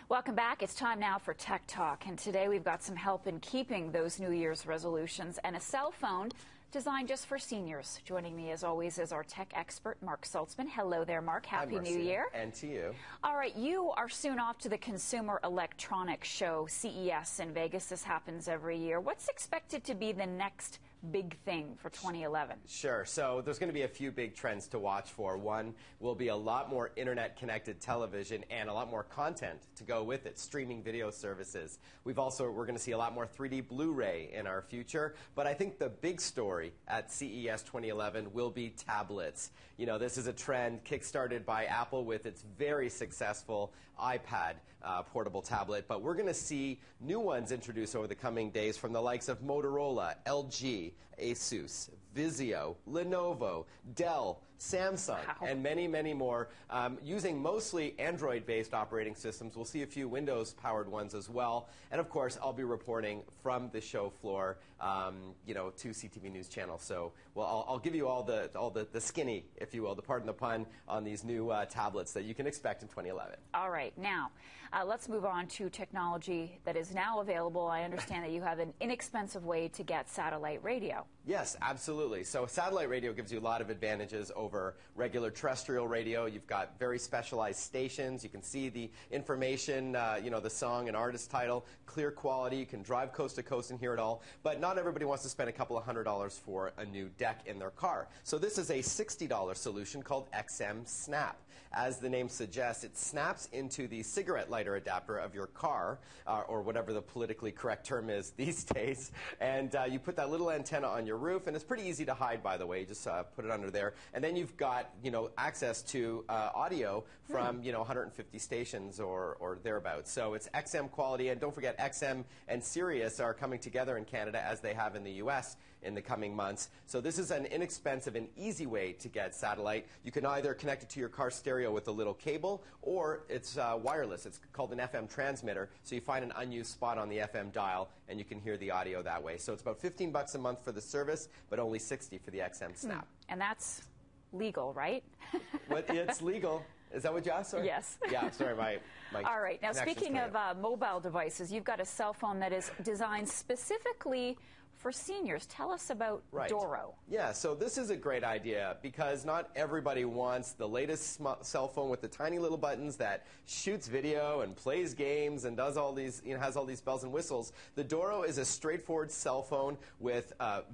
Welcome back. It's time now for Tech Talk, and today we've got some help in keeping those New Year's resolutions and a cell phone designed just for seniors. Joining me, as always, is our tech expert, Marc Saltzman. Hello there, Marc. Happy New Year. And to you. All right, you are soon off to the Consumer Electronics Show, CES, in Vegas. This happens every year. What's expected to be the next big thing for 2011? Sure. So there's going to be a few big trends to watch for. One will be a lot more internet-connected television and a lot more content to go with it, streaming video services. We're going to see a lot more 3D Blu-ray in our future. But I think the big story at CES 2011 will be tablets. You know, this is a trend kickstarted by Apple with its very successful iPad portable tablet. But we're going to see new ones introduced over the coming days from the likes of Motorola, LG, Asus, Vizio, Lenovo, Dell, Samsung, and many, many more, using mostly Android-based operating systems. We'll see a few Windows-powered ones as well. And of course, I'll be reporting from the show floor, you know, to CTV News Channel. So, well, I'll give you all the skinny, if you will, the pardon the pun, on these new tablets that you can expect in 2011. All right, now let's move on to technology that is now available. I understand that you have an inexpensive way to get satellite radio. Yes, absolutely. So satellite radio gives you a lot of advantages over regular terrestrial radio. You've got very specialized stations. You can see the information, you know, the song and artist title, clear quality. You can drive coast to coast and hear it all. But not everybody wants to spend a couple of $100s for a new deck in their car. So this is a $60 solution called XM Snap. As the name suggests, it snaps into the cigarette lighter adapter of your car, or whatever the politically correct term is these days. And you put that little antenna on your roof, and it's pretty easy to hide, by the way. You just put it under there, and then you've got, you know, access to audio from, you know, 150 stations or thereabouts. So it's XM quality, and don't forget, XM and Sirius are coming together in Canada as they have in the U.S. in the coming months. So this is an inexpensive and easy way to get satellite. You can either connect it to your car stereo with a little cable, or it's wireless. It's called an FM transmitter. So you find an unused spot on the FM dial, and you can hear the audio that way. So it's about $15 a month for the service, but only $60 for the XM Snap. And that's legal, right? Well, it's legal. Is that what you asked? Sorry? Yes. Yeah, sorry, my All right. Now, speaking of mobile devices, you've got a cell phone that is designed specifically for seniors. Tell us about Doro. Yeah, so this is a great idea because not everybody wants the latest cell phone with the tiny little buttons that shoots video and plays games and does all these, you know, has all these bells and whistles. The Doro is a straightforward cell phone with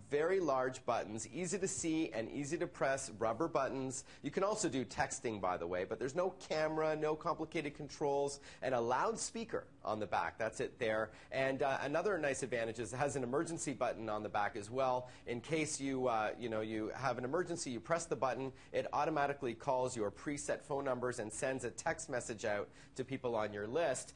very large buttons, easy to see and easy to press rubber buttons. You can also do texting, by the way, but there's no camera, no complicated controls, and a loudspeaker on the back. That's it there. And another nice advantage is it has an emergency button on the back as well. In case you you have an emergency, you press the button, it automatically calls your preset phone numbers and sends a text message out to people on your list,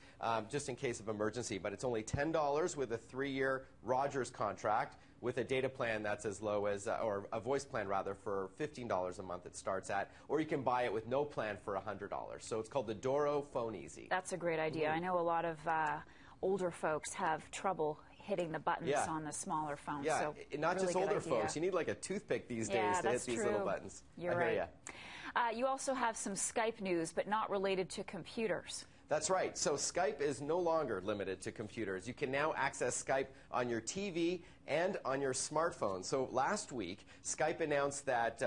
just in case of emergency. But it's only $10 with a 3-year Rogers contract, with a data plan that's as low as, or a voice plan rather, for $15 a month it starts at, or you can buy it with no plan for $100. So it's called the Doro Phone Easy. That's a great idea. I know a lot of older folks have trouble hitting the buttons on the smaller phones. Yeah, so not really just older folks. You need like a toothpick these days to hit these little buttons. You're right. You also have some Skype news, but not related to computers. That's right. So Skype is no longer limited to computers. You can now access Skype on your TV and on your smartphone. So last week, Skype announced that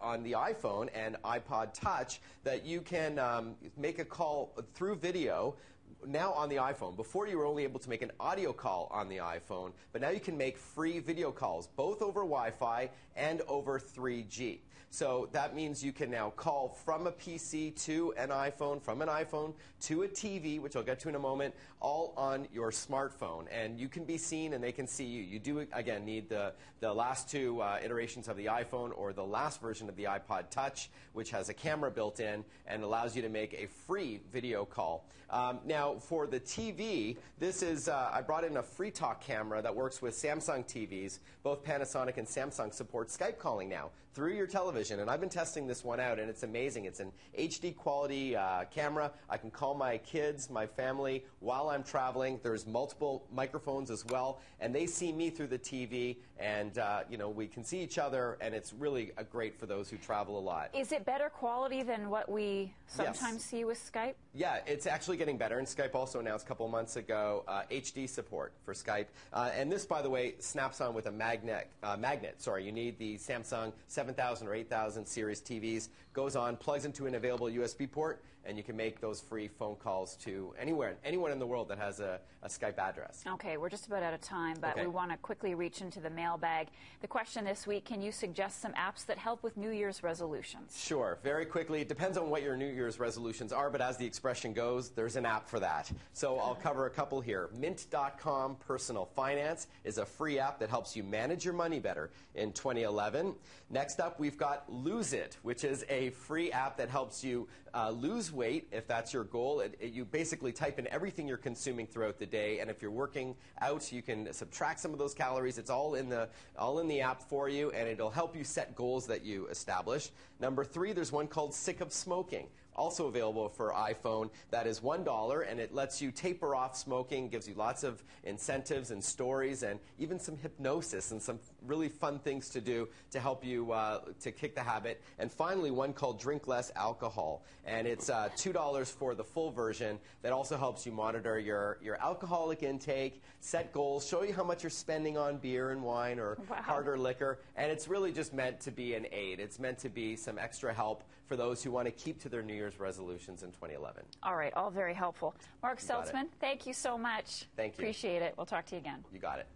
on the iPhone and iPod Touch that you can make a call through video now on the iPhone. Before, you were only able to make an audio call on the iPhone, but now you can make free video calls, both over Wi-Fi and over 3G. So that means you can now call from a PC to an iPhone, from an iPhone to a TV, which I'll get to in a moment, all on your smartphone. And you can be seen and they can see you. You do, again, need the last two iterations of the iPhone or the last version of the iPod Touch, which has a camera built in and allows you to make a free video call. Now, for the TV, this is, I brought in a FreeTalk camera that works with Samsung TVs. Both Panasonic and Samsung support Skype calling now through your television. And I've been testing this one out, and it's amazing. It's an HD quality camera. I can call my kids, my family, while I'm traveling. There's multiple microphones as well, and they see me through the TV, and you know, we can see each other, and it's really great for those who travel a lot. Is it better quality than what we sometimes see with Skype? Yeah, it's actually getting better. And Skype also announced a couple months ago HD support for Skype. And this, by the way, snaps on with a magnet. You need the Samsung 7000 or 8000 series TVs. Goes on, plugs into an available USB port, and you can make those free phone calls to anyone in the world that has a Skype address. Okay, we're just about out of time, but we want to quickly reach into the mailbag. The question this week, can you suggest some apps that help with New Year's resolutions? Sure, very quickly. It depends on what your New Year's resolutions are, but as the expression goes, there's an app for that. So I'll cover a couple here. Mint.com Personal Finance is a free app that helps you manage your money better in 2011. Next up, we've got Lose It, which is a free app that helps you lose weight if that's your goal. You basically type in everything you're consuming throughout the day, and if you're working out, you can subtract some of those calories. It's all in the app for you, and it'll help you set goals that you establish. Number 3, there's one called Sick of Smoking. Also available for iPhone. That is $1, and it lets you taper off smoking, gives you lots of incentives and stories, and even some hypnosis and some really fun things to do to help you to kick the habit. And finally, one called Drink Less Alcohol, and it's $2 for the full version. That also helps you monitor your alcoholic intake, set goals, show you how much you're spending on beer and wine or harder liquor, and it's really just meant to be an aid. It's meant to be some extra help for those who want to keep to their New Year's resolutions in 2011. All right, all very helpful. Marc Saltzman, thank you so much. Thank you. Appreciate it. We'll talk to you again. You got it.